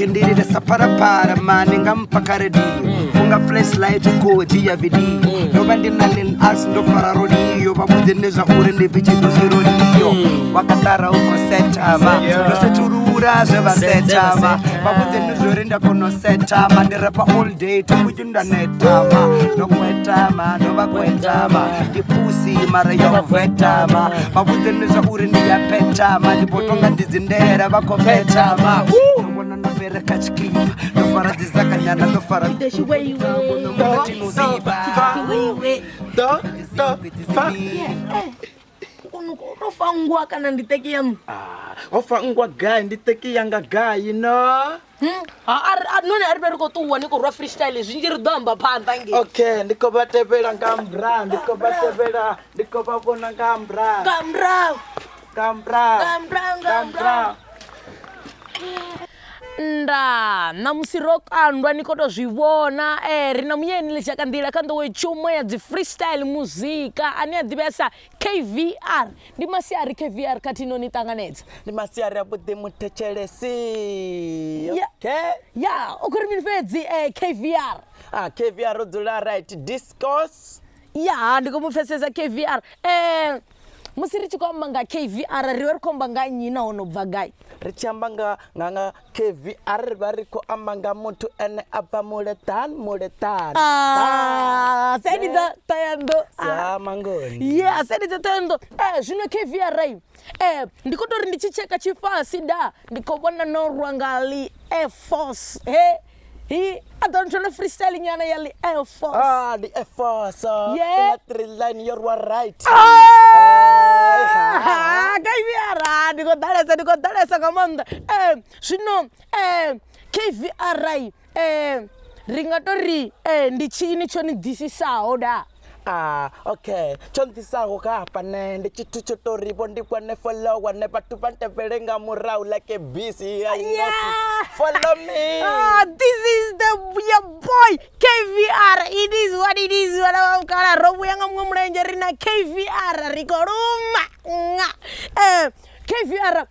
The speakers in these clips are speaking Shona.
Ndiri sapara mani ngampaka redio funga flashlight koja video noba ndinalin as ndo pararodiyo babudze nezvauri ndipichiduzirodiyo wakatara ukosetama noseturura zvevasetama babudze nezvori ndakonosetama ndirapa all day tokuchunda netama nokwetama novakwetama ndipusi mara yovhetama babudze nezvauri ndiyapetama ndipotonga ndidzindera vakopetama Kachkiva, no faradizakanyana, no Ofangwa kana nditeki yam. Ofangwa guy nditeki yanga guy, you know. None aribero ko tuwa niko ro freestyle zwinjiri domba phanda nge. Okay, ndiko batebela ngambra, ndiko batebela, ndiko babona ngambra. Ngambra. Nda namusirokandwa nikoto zvivona rina muyeni lechakandira kandowe chuma ya dzi freestyle muzika ani adibesa KVR ndi masiari KVR katinoni tanganedza ndi masiari abude mutechelesi okay okuri minfedzi KVR KVR odzula right discourse ndikomufesesa KVR musiri chikwamba nga KVR riwe rikomba nga nyina unobva gai richamba nga KVR variko ambanga muntu ene apa muletan sedidza tayando mangoni sedidza tayando zvino KVR rai ndikotori ndichicheka chifasi da ndikobona norwangali AirForced I don't know freestyle nyana yali AirForced the AirForced in that three line you're right KVR ndikodalesa kamanda zvino KVR rai ringatori ndichini choni dhisisawo da okay chondisago kapa nende chitu chotoripo ndikwane follow ne batu bantebelenga murau like a busy follow me this is your boy KVR it is what it is wala kala robo yanga mumlenje rina KVR rikoruma KVR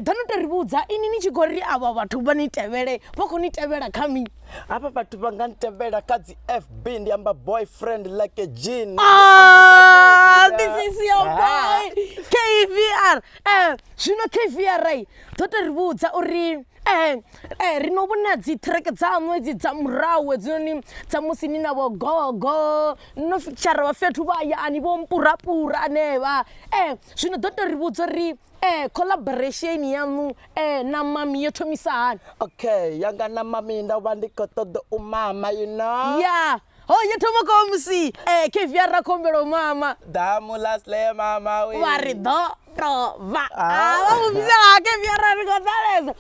dhanotoribudza ini nichigori ava vatu vanitevele vakonitevela kami apa vatu vangantevela kadzi FB ndiamba boyfriend like a gene this is your boy KVR zvino KVR rai dzotoribudza uri rinovona dzitrack dzamwe idzi dza murawe dzinoni dzamusi ninavo gogo nofichara vafetu vayani vompurapura neva zvino dzotoribudza uri collaboration yamu na mami yotomisana okay yanga na mami ndava ndikotodo umama you know yetomoko musi KVR rakombero mama damu lasle mama we varido va KVR rikodaleza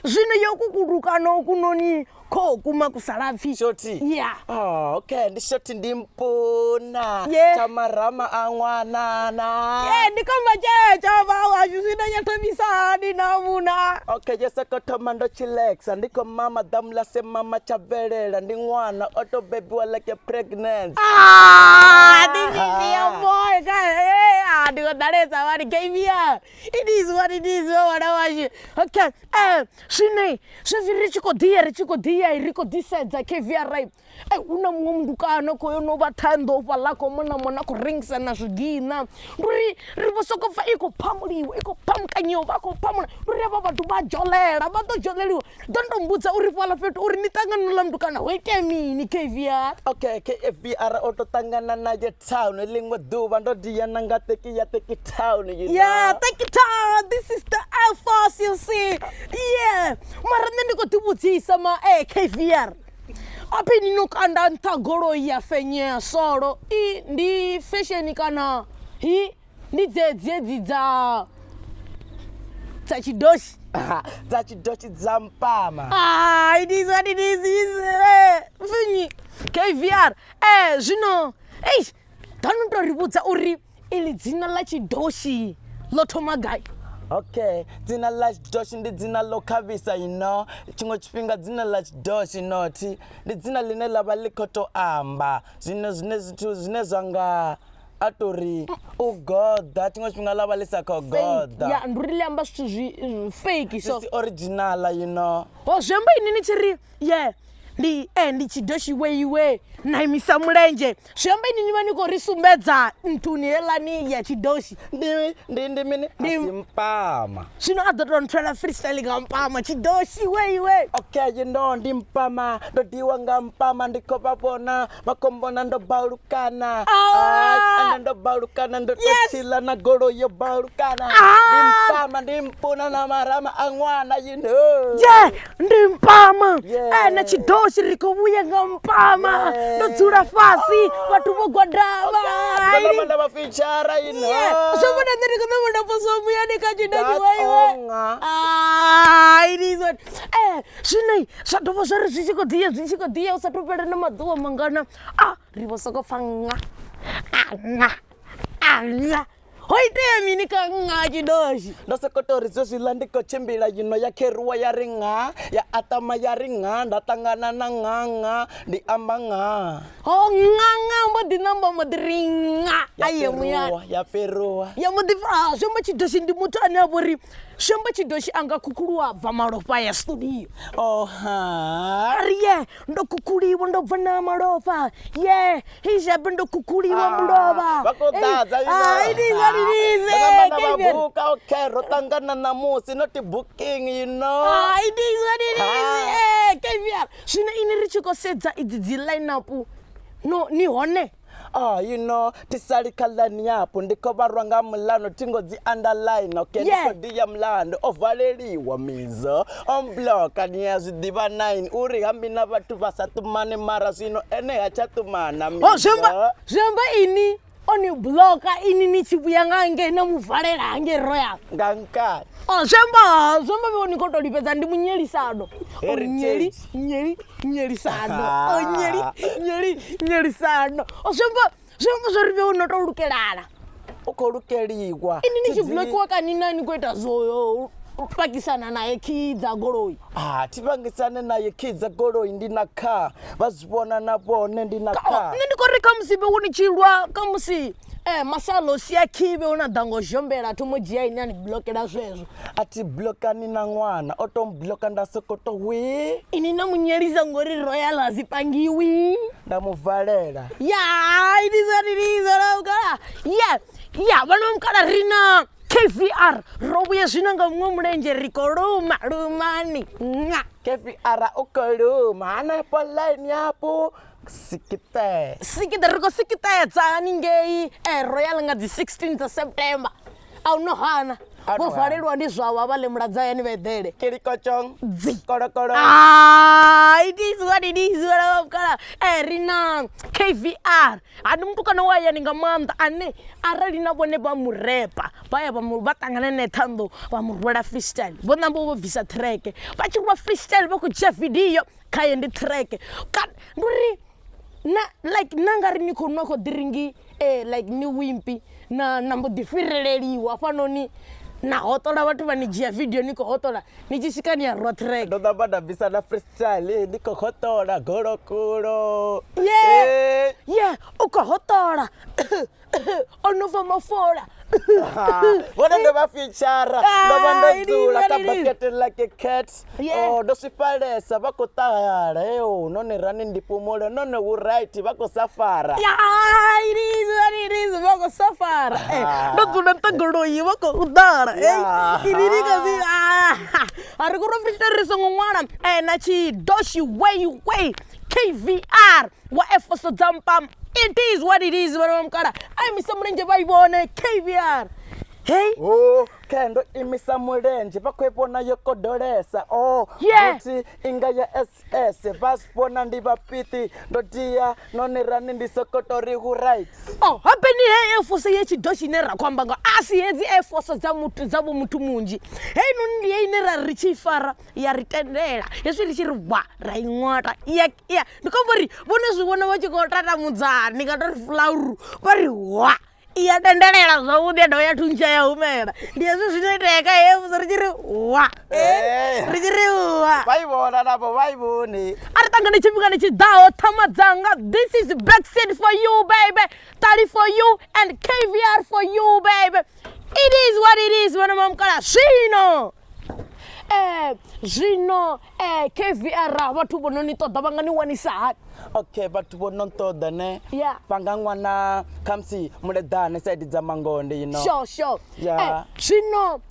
zvino yokukuruka nokunoni ko kuma kusalapfi shoti okay ndi shoti ndimpuna tamarama angwanana ndikomba checha vawa zvino nyatomisani namuna okay yesekotoma ndo chilexa ndiko mama damla se mama chavelela ndi ngwana auto baby wa like a pregnant this is your boy guys ndikodaleza vari KVR it is what it is wana washi okay zvine zviri chikodia iriko disedza KVR rai una mumwe mundukano koyo nova tando palako mona ku ringsa na zvigina rivosokopfa ikopamuliwa ikopamukanyiwa vakopamula uriva vantu vatojoleliwa dondombudza uri pala fetu uri nitanganula mndukana wetemini KVR okay KVR ototangana naye town lingwe duva ndodiyana ngateki town you know take it town this is the AirForced you see mara ndikotibudzisa ma KVR apini nokanda ntagoro ya fenye solo ndi fashion kana ndi dzedzi dza tshidoshi tshidoshi dzampama it is what it is fini KVR zvino eish dano to ri vhudza uri ili dzina ḽa tshidoshi ḽo thoma gai? Okay, dzina ḽa tshidoshi ndi dzina ḽo khavhisa tshiṅwe tshifhinga dzina ḽa tshidoshi nothi ndi dzina ḽine ḽa vha ḽi khou tou amba zwithu zwine zwa nga a tori u goḓa tshiṅwe tshifhinga ḽa vha ḽi sa khou goḓa. Ya ndi uri ḽi amba zwithu fake so original zwi amba ini ni tshi ri ndi tshidoshi weiwe na imisa mulenzhe zwi amba ini ni vha ni khou ri sumbedza nthuni heiḽani ya tshidoshi ndi mini mpama zwino a ḓo tou nthola freestyle nga mpama tshidoshi weiwe. Okay, ndi mpama ndo diwa nga mpama ndi khou vha vhona vha khou mbona ndo balukana ane ndo balukana ndo tshila na goloi yo balukana ndi mpama ndi mpuna na marama a ṅwana ndi mpama na tshidoshi ri khou vhuya nga mpama ndo dzula fasi vhathu vho gwadama na vha feature zwo vhona nṋe ndi khou ḓo poso muyani kha tshidoshi weiwe. It is what zwino zwa dovha zwa ri zwi tshi khou ḓiya u sa tou fhela na maḓuvha mangana ri vho sokou pfa nga ho itea mini kha nga tshidoshi ndo sokou tou ri zwezwiḽa ndi khou tshimbila ya kheruwa ya ri nga ya atama ya ri nga nda ṱangana na nga ndi amba nga nga mbo ḓi namba mbo ḓi ri nga aye muyani ya fheruwa ya mbo ḓi zwi amba tshidoshi ndi muthu ane a vha uri zwi amba tshidoshi a nga kukuluwa bva malofha ya studio ndo kukuliwa ndo bva na malofha hishabe ndo kukuliwa mulova vha khou ḓadza mabuka okay ro ṱangana namusi not booking it is what it is KVR zwino ini ri tshi khou sedza idzi dzi line up ni hone tisali kha line yapo ndi khou vharwa nga mulano thingo dzi underline okay ndi khou diya mulando o valeliwa mizo on block ni ya zwi ḓivha 9 uri hambi na vhathu vha sa ṱumane mara zwino ene ha tsha ṱumana mizo zwi amba ini oni bloka ini ni tshi vhuya nga ngei na muvalela hange royal nga nkani zwi amba vhoni khou tou lifhedza ndi munyelisano nyelisano nyelisano zwi amba zwo ri vhe no tou lukelana u khou lukeliwa ini ni tshi blokiwa kanina ni khou ita zwoyo pakisana naye khidza goloi thi pangisane naye khidza goloi ndi na kha vha zwi vhona na vhone ndi na kha nṋe ndi khou ri khamusi vhe uni tshilwa khamusi masalo sia khive una ḓa ngo zhombela thomo dzhia ini ani blokela zwezwo a thi blokani na ṅwana o tou mbloka nda sokoto ini na munyelisa ngori royal a zipangiwi nda muvalela it is what it is vhana mukala rina KVR ro vhuya zwino nga muṅwe mulenzhe ri khou lumani KVR u khou luma hanefho line yapo sikite ri khou sikitedza haningei royal nga dzi 16th September a u no hana vho valelwa ndi zwavho vha ḽe muladza yani vha eḓele kelikochong kolokolo it is what it is vhakala rina KVR hani mutukana wa yani nga maanḓa ane arali na vhone vha murepa vha ya vha ṱangana na Thando vha mu rwela freestyle vho namba vho bvisa track vha tshi rwa freestyle vha khou dzhia video kha ndi track nduri na nga ri ni khou nwa khou ḓiringi like ni wimpi na mbo ḓi fhireleliwa fhanoni na hotola vhathu vha ni dzhia video ni khou hotola ni tshi swika ni ya rwa track ndo ḓa vha bvisa na freestyle ni khou hotola golokulo u khou hotola o no bva mafola vhona ndo vha feature ndo vha ndo dzula kha bucket like a cat ndo swifalesa vha khou ṱahala none rani ndi pumule none hu right vha khou safara it is vha khou safara ndo dzula nṱha goloi vha khou ḓala ini kazi a ri khou rwa freestyle ri songo ṅwala na tshidoshi way KVR wa AirForced dzampam it is what it is vhana vha mukala ai misa mulenzhe vha i vhone KVR Hey. Oh, kendo imisa mulenje pakwepona yokodolesa. Oh, Yeah. Uti inga ya SS pasipona ndivapiti ndotia nonerani ndisokotori hu right. Oh, hapeni he AirForced ye tshidoshi nera kwamba nga asi hedzi AirForced dza muthu munzhi. Hey no ndi ye nera ri tshi fara ya ritendela. Hezwi ri tshi ri wa ra inwata. Ya ndikombo ri vhone zwi vhona vha tshi khou tata mudzani ndi nga tori flower vha ri wa iya tendelela zwavhuḓi ya dovha ya thuntsha ya humela. Ndi hezwi zwino itea AirForced ri tshi ri wa ri tshi ri wa Vaivona navo vaivoni. ari tangane tshifhingani tshiḓaho ṱhama dzanga. This is BACKSEAT for you baby, Tali for you and KVR for you baby. It is what it is vhana mamukala. Zwino KVR vhathu vho no ni ṱoḓa vha nga ni wanisa hani? Okay, vhathu vho no ṱoḓa ne. Yeah. Panga ṅwana khamsi muleḓane side dza mangonde you know. Sure. Yeah. Zwino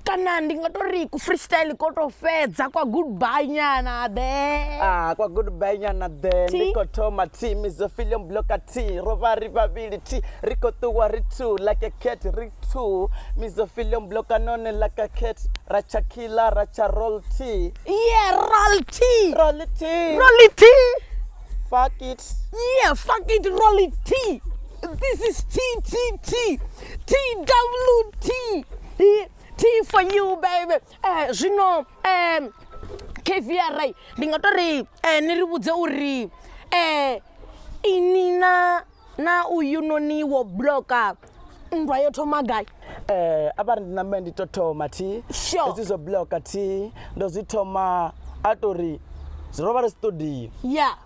kana ndi nga tori ku freestyle ko to fedza kwa goodbye nyana there. Kwa goodbye nyana then T. Riko Toma T Misophilia blocker T Rovari Babili T Riko Tuwa Ritu like a cat Ritu Misophilia blocker none like a cat Rachakila Racha roll T. Yeah, roll T. Roll T. Roll T. Fuck it. Yeah, fuck it, roll it T. This is T. TWT. T for you baby. Zwino KVR ndi nga tori ni ri vhudze uri ini na uyu noni wo blocker nndwa yo thoma gai? Abari ndinambe nditothoma T. Sure. Esizo blocker T ndozithoma atori Zrovare studio.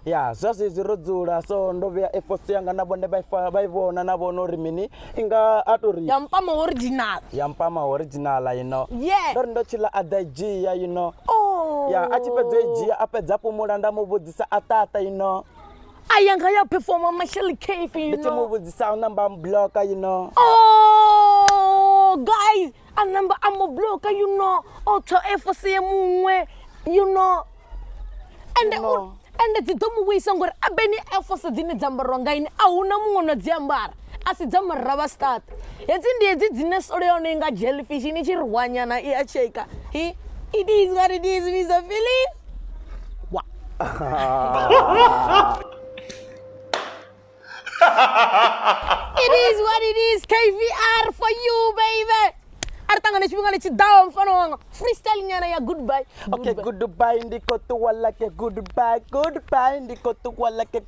Yeah, zwasi zirodzula so ndo vya AirForced yanga na bonde baivona na bono ri mini inga atori Yampama original you know. Yeah. Ndo chila adaji you know. Oh. Yeah, achipedze ji apedza pomula ndamubudzisa atata you know. Ayanga ya performa Michelle Cave you know. Ndimubudzisa number blocker you know. Oh, guys, a number I'm a blocker you know. Auto AirForced mumwe you know. And dzi ḓo mu vhuisa ngori abeni AirForced dzine dza ambarwa nga ini a huna muṅwe no dzi ambara a si dza marava start. Hedzi ndi hedzi dzine sole yone nga jellyfish ni tshi ri hwanyana i a shake. It is what it is, Misophilia. Wa. It is what it is, KVR for you baby. Artangane chibingane chidawa mfano wanga freestyle nyana ya goodbye. Okay, goodbye ndiko tuwa like goodbye ndiko tuwa like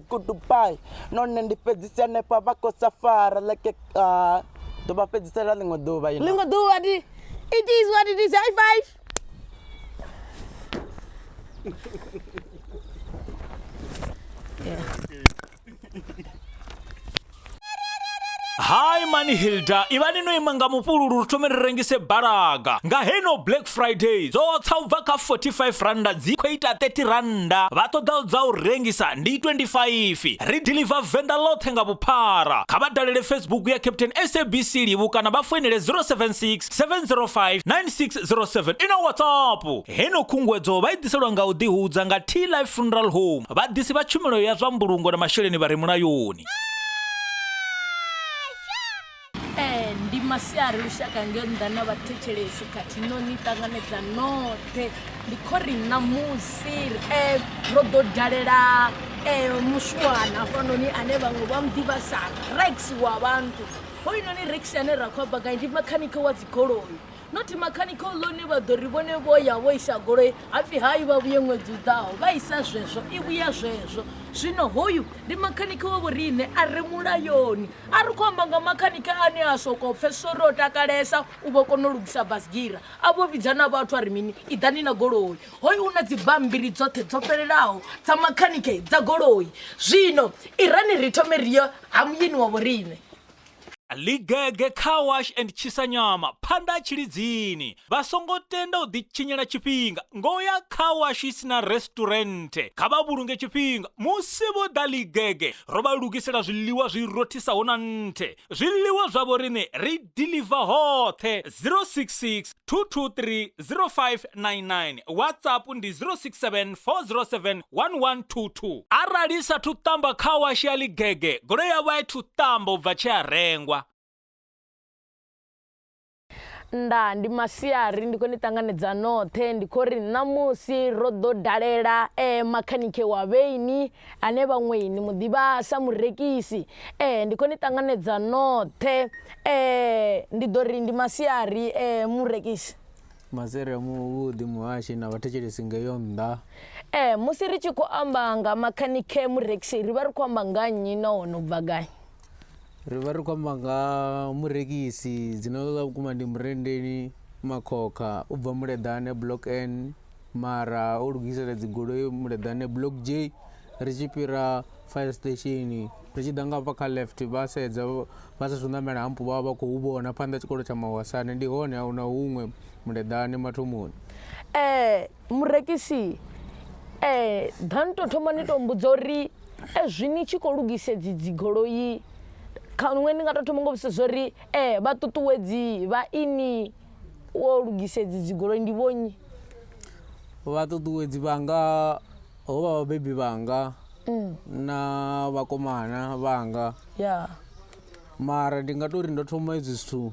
goodbye none ndipedzisa nepa vako safara like doba pedzisa la lingo duba you know. Lingo duba di. It is what it is. High five. Hi mani Hilda, ivani no imanga mupululu tomerengise baraga. Nga heno Black Friday, zo tsauva 45 randa zikweita 30 randa. Vato dao zao rengisa ndi 25. Redeliver venda lothe nga buphara. Kabadalele Facebook ya Captain SABC libuka na bafwenele 076-705-9607. Ina WhatsApp. Heno kungwedzo vaidiselwa nga udihudza nga T-Life Funeral Home. Vadisi vachumelo ya zwambulungo na masheleni varimuna yoni. Masiari lushaka ngenda na vathetshelesi kati noni tanganedza note ndikori namusi ro ḓo dalela muswana fanoni ane vhaṅwe vha mudivhasana Rex wa vhantu hoyu noni Rex ane ra khou amba gai ndi makhanikha wa dzigoloi not makhanikha lone vha ḓo ri vhone vho ya vho isa goloi hapfi hai vha vhuye ṅwedzi uḓaho vha isa zwezwo i vhuya zwezwo. Zwino hoyu ndi makhanikha wa vhoriṋe a re mulayoni a ri khou amba nga makhanikha ane a sokou pfesesa uri o takalesa u vho kona u lugisa basigira a vho vhidza na vhathu a ri mini i ḓani na goloi hoyu u na dzibambiri dzoṱhe dzo fhelelaho dza makhanikhe dza goloi. Zwino i rani ri thome riyo ha muyeni wa vhoriṋe Ligege car wash and chisanyama panda chilidzini vasongo tenda udichinyela chipinga ngoya car wash isina restaurante kaba bulunge chipinga musibo daligege roba lugisela zwiliwa zwirotisa hona nte zwiliwa zvaborine re deliver hothe 066-223-0599 WhatsApp ndi 067-407-1122 aralisa tutamba car wash ya ligege gore ya vai tutamba ubva cha rengwa ndi masiari ndiko ni ṱanganedza noṱhe ndikho ri ṋamusi ro ḓo dalela makhanike wa vheini ane vhaṅwe ni muḓivha sa murekisi ndiko ni ṱanganedza noṱhe ndi ḓo ri ndi masiari murekisi. Masiari muvhuḓi muhashi na vhathetshelesi ngeyo nnḓa. Musi ri tshi khou amba nga makhanike murekisi ri vha ri khou amba nga nnyi nahone u bva gai? Ri vha ri khou amba nga murekisi dzina ḽa vhukuma ndi Murendeni Makhokha u bva Muleḓane Block N mara o lugisela dzigoloi Muleḓane Block J ri tshi fhira fire station ri tshi ḓa nga hafha kha left vha sedza vha sa ṋamela hampu vha vha khou vhona phanḓa tshikolo tsha Mawasane ndi hone a huna huṅwe Muleḓane mathomoni. Murekisi ḓani tou thoma ni tou mbudza uri ezwi ni tshi khou lugisedzi dzigoloi khaṅwe ndi nga tou thoma ngo vhudzisa zwo ri vhaṱuṱuwedzi vha ini wo lugisedzi dzigoloi ndi vhonyi? Vhaṱuṱuwedzi vhanga ho vha vhabebi vhanga na vhakomana vhanga mara ndi nga tou ri ndo thoma ezwi zwithu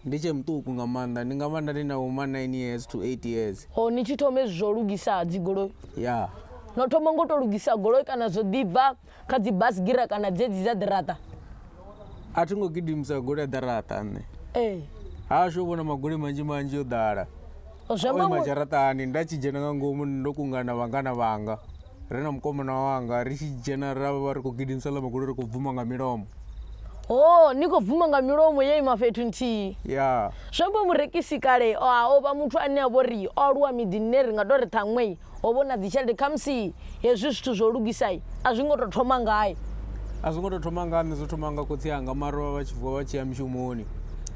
ndi tshe muṱuku nga maanḓa ndi nga maanḓa ndi na vhoma 9 years to 8 years. Ni tshi thoma ezwi zwo lugisa dzigoloi? Ya. No thoma ngo tou lugisa goloi kana zwo ḓibva kha dzi basigira kana dzedzi dza ḓirata? A thi ngo gidimisa goloi ya ḓirata nṋe. Hashu vhona magoloi manzhi yo ḓala. O madzharaṱani nda tshi dzhena nga ngomu ndo kungana vhangana vhanga ri na mukomana wanga ri tshi dzhena ra vha ri khou gidimisa ḽa magoloi ri khou bvuma nga milomo. Ni khou bvuma nga milomo yo ima fhethu nthihi? Ya. Zwamba murekisi kale o vha muthu ane a vho ri o aluwa miḓini ne ri nga tou ri ṱhaṅwe o vhona dzitshelede khamusi hezwi zwithu zwo lugisai a zwi ngo tou thoma ngaye? A zwi ngo tou thoma nga nṋe zwo thoma nga khotsi anga mara vha tshi vuwa vha tshi ya mishumoni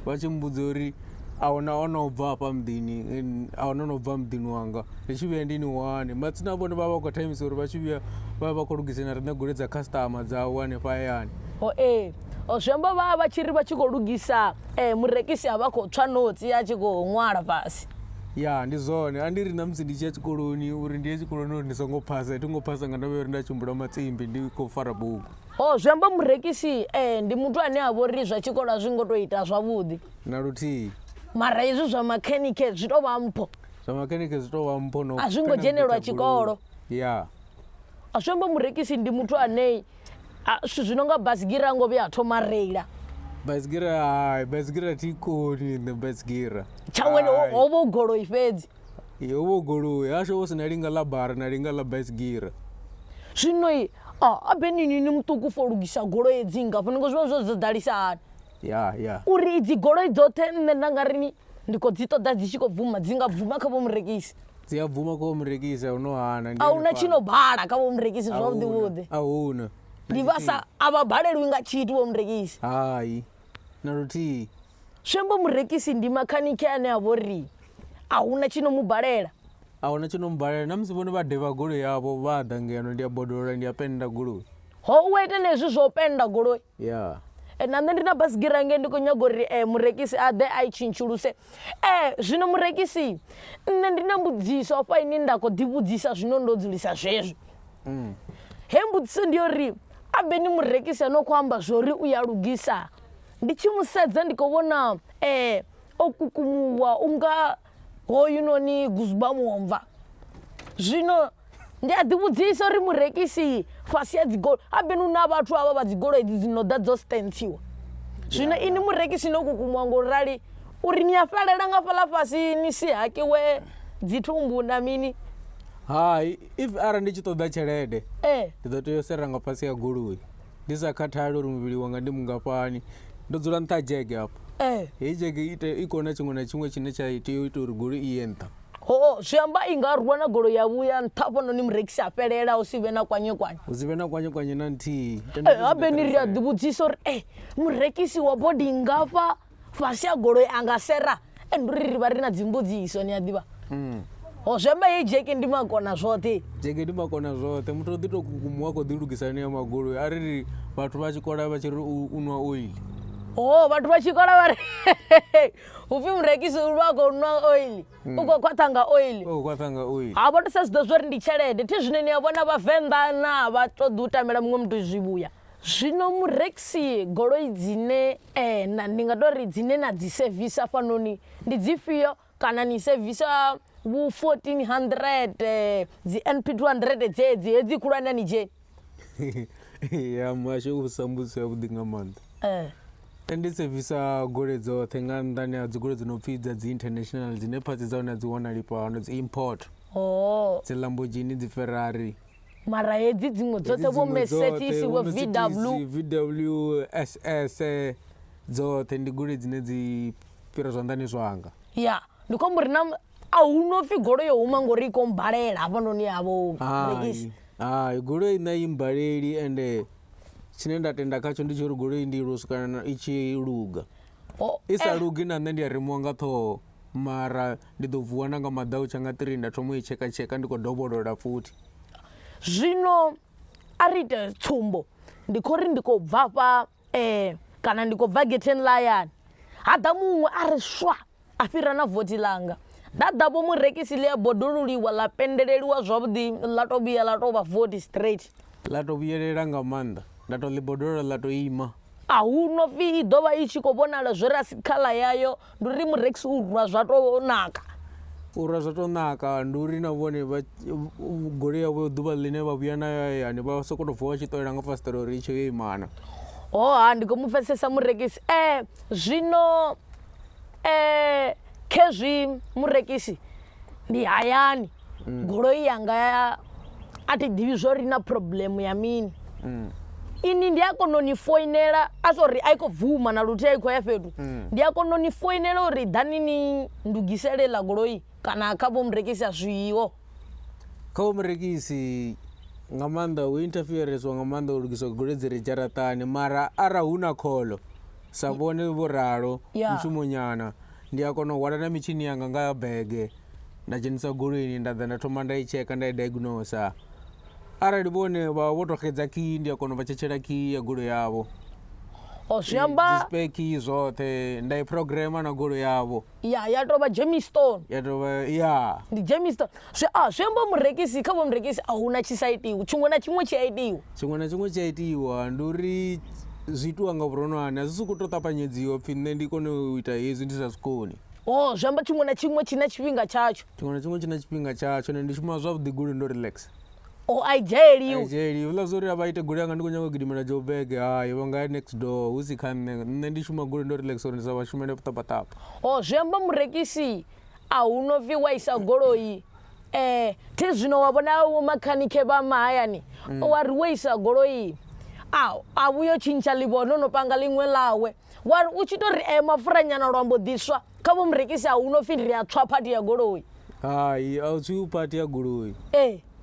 vha tshi mbudza uri ahuna ono bva hafha muḓini ahuna no bva muḓini wanga ri tshi vhuya ndi ni wane matsina vhone vha vha khou taimisa uri vha tshi vhuya vha vha khou lugisela riṋe goloi dza customer dzawe hanefha hayani. Zwi amba vha tshi ri vha tshi khou lugisa murekisi a vha khou tswa notsi a tshi khou ṅwala fhasi? Ya ndi zwone a ndi ri na musi ndi tshi ya tshikoloni uri ndi ye tshikoloni uri ndi songo phasa thi ngo phasa nga ndavha uri nda tshimbula matsimbi ndi khou fara bugu. Zwi amba murekisi ndi muthu ane a vho ri zwa tshikolo a zwi ngo tou ita zwavhuḓi na luthihi mara hezwi zwa makhanike zwi tou vha mpho? Zwa makhanike zwi tou vha mpho no a zwi ngo dzhenelwa tshikolo? Ya. A zwi amba murekisi ndi muthu ane zwithu zwi no nga basigira ngo vhuya a thoma reila? Basigira thi koni nṋe basigira tshawe ho vha goloi fhedzi? Ho vha goloi hasho hu si na linga ḽa bara na linga ḽa basigira. Zwino a benini ni muṱuku fo lugisa goloi edzi ngafho ni ngo zwi vha zwo dzo ḓalisa hani? Ya. Uri idzi goloi dzoṱhe nṋe nda nga ri ndi khou dzi ṱoḓa dzi tshi khou bvuma dzi nga bvuma kha vho murekisi? Dzi a bvuma kha vho murekisi a no hana. A huna tshi no bala kha vho murekisi zwavhuḓi? A huna. Ndi vhasa a vha balelwi nga tshithu vho murekisi? Hayi na luthihi. Zwi amba murekisi ndi makhanike ane a vho ri a huna tshi no mu balela? A huna tshi no mu balela na musi vhone vha devha goloi yavho vha ḓa ngeno ndi a bodola ndi a penda goloi. U ita na hezwi zwo penda goloi? Ya. Na nṋe ndi na basigira nge ndi khou nyaga uri murekisi a ḓe a i tshintshuluse. Zwino murekisi nṋe ndi na mbudziso hafha ine nda khou ḓivhudzisa zwino ndo dzulisa zwezwo. He mbudziso ndi uri a beni murekisi ano khou amba zwori u ya lugisa ndi tshi mu sedza ndi khou vhona o kukumuwa unga hoyu noni Guzba Muomva. Zwino ndi a ḓivhudzisa uri murekisi fhasi ya dzigoloi a beni una vhathu avha vha dzigoloi edzi dzi no ḓa dzo stentsiwa. Zwino ini murekisi no kukumuwa ngo rali uri ni a fhelela nga fhaḽa fhasi ni si hakiwe dzi thumbu na mini? Hayi if ara ndi tshi ṱoḓa tshelede ndi ḓo tea u sera nga fhasi ya goloi ndi sa khathali uri muvhili wanga ndi mungafhani ndo dzula nṱha ha dzhege hafho. Heyi dzhege i kona tshiṅwe na tshiṅwe tshine tsha tea u ita uri goloi i ye nṱha. Zwi amba i nga rwa na goloi ya vhuya nṱha hafhanoni murekisi a fhelela hu si vhe na kwanyekwanye? Hu si vhe na kwanyekwanye na nthihi. A beni ri a ḓivhudzisa uri murekisi wa bodi ngafha fhasi ya goloi a nga sera ndi uri ri vha ri na dzimbudziso ni a ḓivha? Zwi amba heyi dzhege ndi makona zwoṱhe? Dzhege ndi makona zwoṱhe muthu o ḓi tou kukumuwa a khou ḓi lugisani ya magoloi a ri vhathu vha tshikola vha tshi ri u nwa oili. Vhathu vha tshikola vha ri upfi murekisi u vha khou nwa oili u khou khwaṱha nga oili? U khou khwaṱha nga oili. Vha tou sedza zwo ri ndi tshelede thi zwine ni a vhona vha venda na vha ṱoḓa u tamela muṅwe muthu zwivhuya Zvino murex goloi dzine ndi nga tori dzine na dzi service fanoni ndi dzifhio kana ni service vu 1400 dzi NP200 dzedzi hedzi khulwana ni je ya masho usambutsa vhuḓi nga maanḓa ndi service goloi dzoṱhe nga nnḓani ha dzi goloi dzi no pfhi dzi international dzine phatsi dza hone dzi wanali fhano dzi import dzi Lamborghini dzi Ferrari mara hedzi dziṅwe dzoṱhe vho Mercedes vho VW SS dzoṱhe ndi goloi dzine dzi fhira zwanḓani zwanga ya ndi khombo ri na a huno pfhi goloi yo huma ngori i khou mbalela hafhanoni havho murekisi goloi na i mbaleli ende tshine nda tenda khatsho ndi tshori goloi ndi lusu kana i tshi luga i sa lugi na nṋe ndi a remuwa nga ṱhoho mara ndi ḓo vuwa na nga maḓau tsha nga 3 nda thoma u i tsheka ndi khou dovholola futhi zwino a ri ite tsumbo ndi khou ri ndi khou bva fha kana ndi khou bva getheni layani ha ḓa muṅwe a ri swa a fhira na voti langa nda ḓa vho murekisi ḽi a bodoluliwa ḽa pendeleliwa zwavhuḓi ḽa tou vhuya ḽa tou vha voti straight ḽa tou vhuyelela nga maanḓa nda tou ḽi bodolela ḽa tou ima a hu no pfhi i ḓo vha i tshi khou vhonala zwo ri a si khala yayo ndi uri murekisi u rwa zwa tou naka ura zwa tou naka ndi uri na vhone goloi yavho ḓuvha ḽine vha vhuya nayo hayani vha sokou tou vuwa vha tshi ṱolela nga fasiṱere uri i tshe yo imana ndi khou mu pfesesa murekisi zwino khezwi murekisi ndi hayani goloi yanga a ti ḓivhi zwo ri na problem ya mini ini ndi a kona u ni foinela a sorry a i khou bvuma na luthihi a i khou ya fhethu ndi a kona u ni foinela uri ḓani ni ndugisele ḽa goloi kana kha vho murekisi a zwiho kha vho murekisi nga maanḓa hu interfereswa nga maanḓa u lugiswa goloi dzi re dzharaṱani mara arali hu na kholo sa vhone vho ralo mushumonyana ndi a kona u hwala na mitshini yanga nga bege nda dzhenisa goloini nda ḓa nda thoma nda i tsheka nda i diagnosa arali vhone vho tou xedza key ndi a kona u vha tshetshelwa key ya goloi yavho zwi amba speki zwoṱhe nda i programa na goloi yavho ya tou vha Jamestown ya tou vha ndi Jamestown zwi amba murekisi kha vho murekisi a hu na tshi sa itiwa tshiṅwe na tshiṅwe tshi a itiwa tshiṅwe na tshiṅwe tshi a itiwa ndi uri zwi itiwa nga vhuronwane a zwi sokou tou ṱapanyedziwa pfhi nṋe ndi kone u ita hezwi ndi sa zwikoni zwi amba tshiṅwe na tshiṅwe tshi na tshifhinga tshatsho tshiṅwe na tshiṅwe tshi na tshifhinga tshatsho ndi shuma zwavhuḓi goloi ndo relax a i dzheli hula zwo uri a vha ite goloi yanga ndi khou nyanga u gidimela Joburg hayi vha nga ya next door hu si kha nṋe ndi shuma goloi ndo relax uri ndi sa vha shumele ṱapaṱapa zwi amba murekisi a hu no pfhi wa isa goloi thi zwino wa vhona vho makhanike vha mahayani wa ri wo isa goloi a vhuyo tshintsha ḽivhone no panga ḽiṅwe ḽawe u tshi tou ri mafuranyana lwambo ḓiswa kha vho murekisi a hu no pfhi ri a tswa phati ya goloi hayi a u tswi phati ya goloi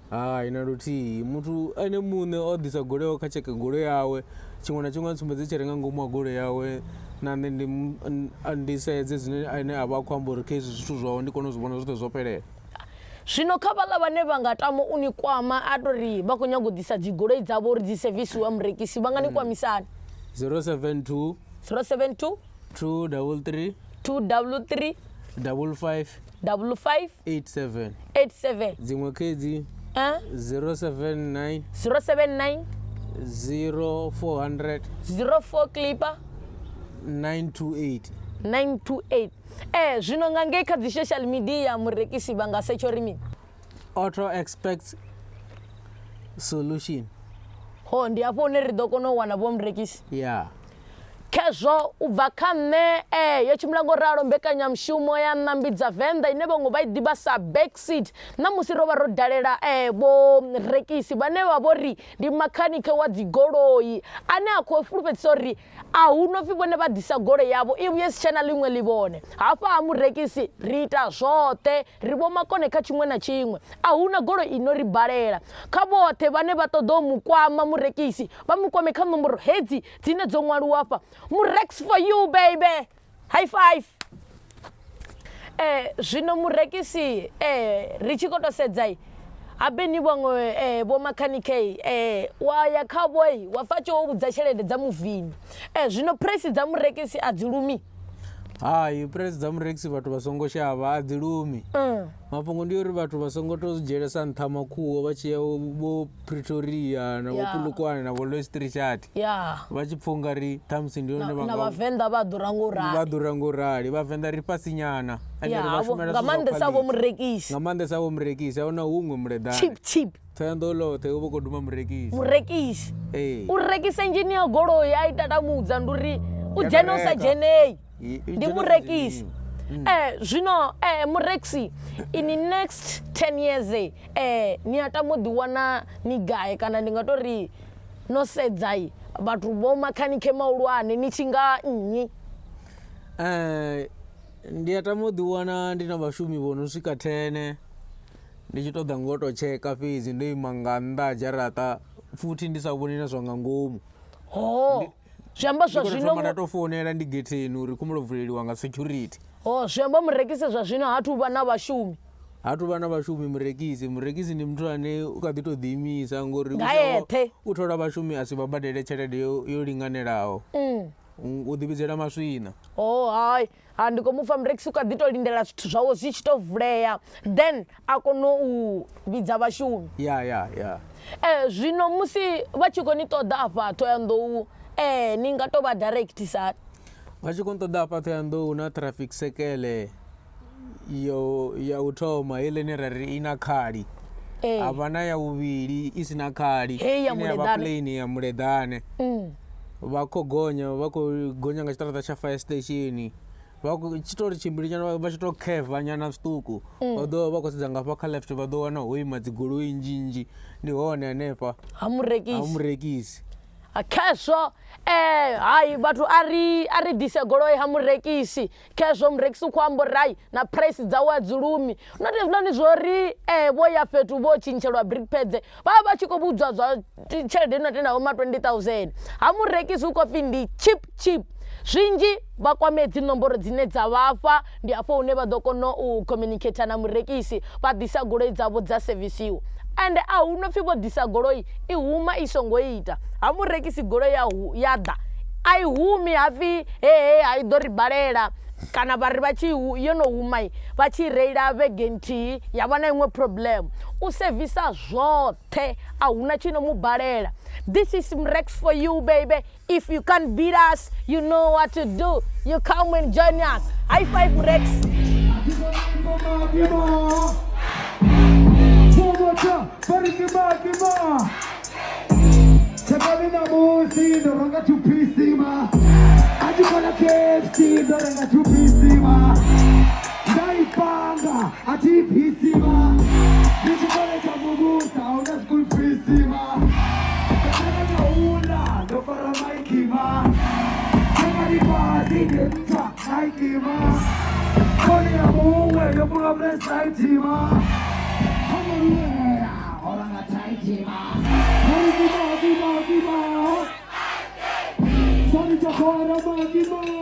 hayi na luthihi muthu ene muṋe o ḓisa goloi yawe kha tsheke goloi yawe tshiṅwe na tshiṅwe tsumbedze tshi re nga ngomu ha goloi yawe na nṋe ndi sedze zwine ane a vha a khou amba uri kha hezwi zwithu zwawe ndi kone u zwi vhona zwoṱhe zwo fhelela zwino kha vhaḽa vhane vha nga tama u ni kwama a tori vha khou nyaga u ḓisa dzi goloi dzavho uri dzi sevisiwe murekisi vha nga ni kwamisani 072 233 55 87 dziṅwe khedzi 079 0400 04 clipper 928 zwino nga ngei kha dzi social media murekisi vha nga setsha uri mini auto expect solution ndi afho hune ri ḓo kona u wana vho murekisi khezwo u bva kha nṋe yo tshimbila ngo ralo mbekanyamushumo ya ṋambi dza venda ine vhaṅwe vha i ḓivha sa backseat na musi ro vha ro dalela vho rekisi vhane vha vho ri ndi makhanike wa dzi goloi ane a khou fulufhedzisa uri a hu no pfhi vhone vha ḓisa goloi yavho i vhuye si tshena ḽiṅwe ḽivhone hafha ha murekisi ri ita zwoṱhe ri vho makone kha tshiṅwe na tshiṅwe a hu na goloi ino ri balela kha vhoṱhe vhane vha ṱoḓa u mu kwama murekisi vha mu kwame kha nomboro hedzi dzine dzo ṅwaliwa afha murex for you baby high five zwino murekisi ri tshi khou tou sedza habe ni vhaṅwe vho makhanike wa ya khavho wa fa tsho vhudza tshelede dza muvini zwino price dza murekisi a dzi lumi hayi press dza murex vhathu vha songo shavha a dzi lumi mafhungo ndi uri vhathu vha songo to dzhielesa nṱha makhuo vha tshi ya vho Pretoria na vho Polokwane na vho Louistrichat vha tshi pfha ungari ṱhamusi ndi yone na vhavenḓa vha ḓura ngo rali vhavenḓa ri fhasi nyana nga maanḓesa vho murekisi a huna huṅwe muleḓane chip Thohoyanḓou ḽoṱhe u vha khou duma murekisi u rekisa injini ya goloi a i tatamudza ndi uri u dzhene u sa dzhenei ndi murekisi zwino murexi in the next 10 years ni a tama u ḓiwana ni gai kana ndi nga to ri no sedza vhathu vho makhanike mahulwane ni tshi nga nnyi ndi a tama u ḓiwana ndi na vhashumi vho no swika 10 ndi tshi ṱoḓa ngo to tsheka fhedzi ndo ima nga nnḓa ha dzharaṱa futhi ndi sa vhoni na zwa nga ngomu zwiamba zwa zwino nda to founela ndi getheni uri khumulo vuleliwa nga security zwiamba murekisi zwa zwino ha thu vha na vhashumi murekisi ndi muthu ane u kha ḓi to ḓiimisa ngori u thola vhashumi a si vha badele tshelede yo linganelaho u ḓivhidzela maswina hayi ndi khou mupfa murekisi u kha ḓi to lindela zwithu zwawe zwi tshi to vulea then a kone u vhidza vhashumi zwino musi vha tshi khou ni ṱoḓa afha Thohoyanḓou ni nga to vha direct sa vha tshi khou ṱoḓa afha Thohoyanḓou na traffic circle ya u thoma heḽene ra ri i na khali a vha na ya vhuvhili i si na khali ine ya vha plane ya muleḓane vha khou gonya nga tshiṱaraṱa tsha fire station vha tshi tou ri tshimbili nyana vha tshi tou kheva nyana zwiṱuku vha ḓo vha khou sedza nga hafha kha left vha ḓo wana ho ima dzi goloi nnzhi ndi hone hanefha ha murekisi khezwo hayi vhathu a ri dise goloi ha murekisi khezwo murekisi u khou amba uri na price dzawe a dzi lumi noni zwo ri vho ya fhethu vho tshintshelwa brickpads vha vha tshi khou vhudzwa zwa tshelede ino tendaho ma 20,000 ha murekisi u khou pfi ndi chip zwinzhi vha kwame dzi nomboro dzine dza vhafha ndi afho hune vha ḓo kona u communicate na murekisi vha ḓisa goloi dzavho dza servisiwa ende a hu no pfi vho ḓisa goloi i huma i songo ita ha murekisi goloi ya ḓa a i humi hapfi ha i ḓo ri balela kana vha ri vha tshi yo no huma vha tshi reila vhege nthihi ya vha na iṅwe problem u sevisa zwoṱhe a huna tshino mu balela. This is murex for you, baby. If you can't beat us, you know what to do. You come and join us. High five, murex. Sorry,